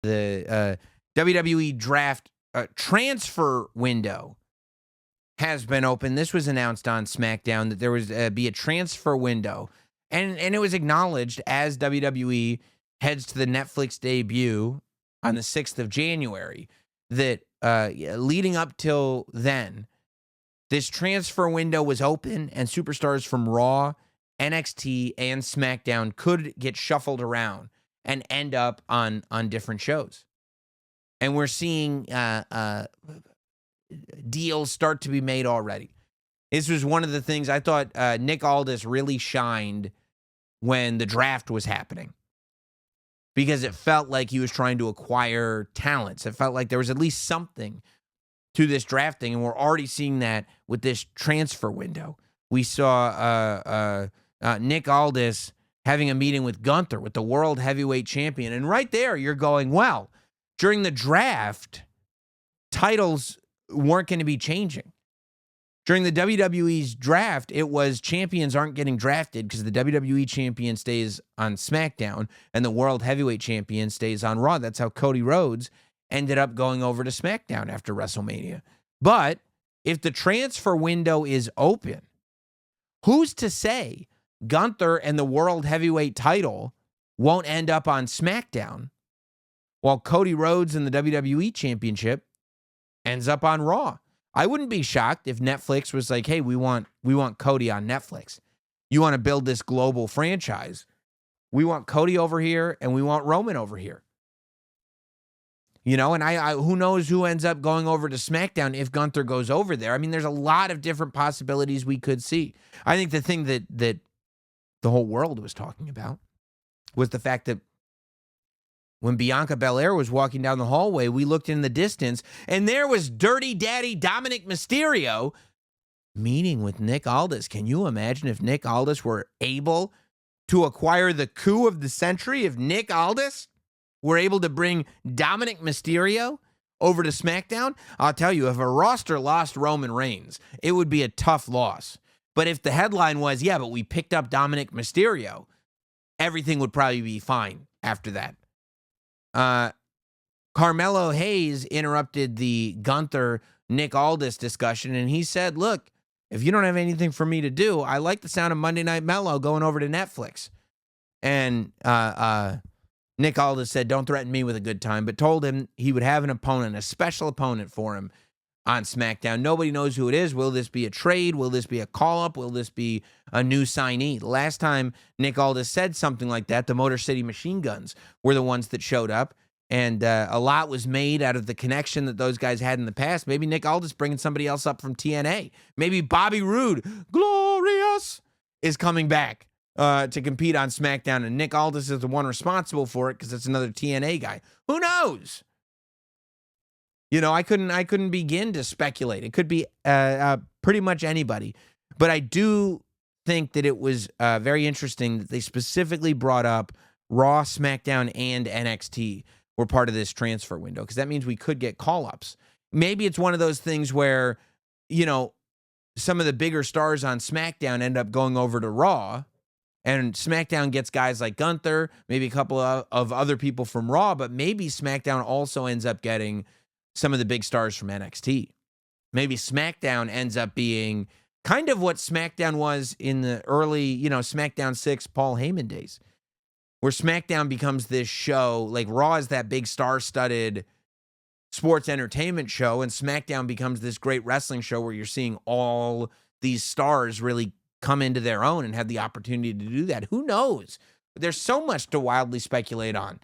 The WWE draft transfer window has been open. This was announced on SmackDown that there was be a transfer window, and it was acknowledged as WWE heads to the Netflix debut on the 6th of January that leading up till then, this transfer window was open, and superstars from Raw, NXT, and SmackDown could get shuffled around and end up on different shows. And we're seeing deals start to be made already. This was one of the things I thought Nick Aldis really shined when the draft was happening, because it felt like he was trying to acquire talents. It felt like there was at least something to this drafting, and we're already seeing that with this transfer window. We saw Nick Aldis having a meeting with Gunther, with the world heavyweight champion, and right there you're going, well, during the draft, titles weren't going to be changing. During the WWE's draft, it was champions aren't getting drafted because the WWE champion stays on SmackDown and the world heavyweight champion stays on Raw. That's how Cody Rhodes ended up going over to SmackDown after WrestleMania. But if the transfer window is open, who's to say Gunther and the world heavyweight title won't end up on SmackDown while Cody Rhodes and the WWE championship ends up on Raw? I wouldn't be shocked if Netflix was like, hey, we want Cody on Netflix. You want to build this global franchise. We want Cody over here and we want Roman over here. You know, and I who knows who ends up going over to SmackDown if Gunther goes over there. I mean, there's a lot of different possibilities we could see. I think the thing that the whole world was talking about was the fact that when Bianca Belair was walking down the hallway, we looked in the distance, and there was Dirty Daddy Dominik Mysterio meeting with Nick Aldis. Can you imagine if Nick Aldis were able to acquire the coup of the century? If Nick Aldis were able to bring Dominik Mysterio over to SmackDown? I'll tell you, if a roster lost Roman Reigns, it would be a tough loss. But if the headline was, yeah, but we picked up Dominik Mysterio, everything would probably be fine after that. Carmelo Hayes interrupted the Gunther Nick Aldis discussion, and he said, look, if you don't have anything for me to do, I like the sound of Monday Night Mellow going over to Netflix. And Nick Aldis said, don't threaten me with a good time, but told him he would have an opponent, a special opponent for him on SmackDown. Nobody knows who it is. Will this be a trade? Will this be a call-up? Will this be a new signee? The last time Nick Aldis said something like that, the Motor City Machine Guns were the ones that showed up, and a lot was made out of the connection that those guys had in the past. Maybe Nick Aldis bringing somebody else up from TNA. Maybe Bobby Roode, Glorious, is coming back to compete on SmackDown, and Nick Aldis is the one responsible for it because it's another TNA guy. Who knows? You know, I couldn't begin to speculate. It could be pretty much anybody. But I do think that it was very interesting that they specifically brought up Raw, SmackDown, and NXT were part of this transfer window, because that means we could get call-ups. Maybe it's one of those things where, you know, some of the bigger stars on SmackDown end up going over to Raw, and SmackDown gets guys like Gunther, maybe a couple of other people from Raw, but maybe SmackDown also ends up getting some of the big stars from NXT. Maybe SmackDown ends up being kind of what SmackDown was in the early, you know, SmackDown 6 Paul Heyman days, where SmackDown becomes this show, like Raw is that big star-studded sports entertainment show, and SmackDown becomes this great wrestling show where you're seeing all these stars really come into their own and have the opportunity to do that. Who knows? There's so much to wildly speculate on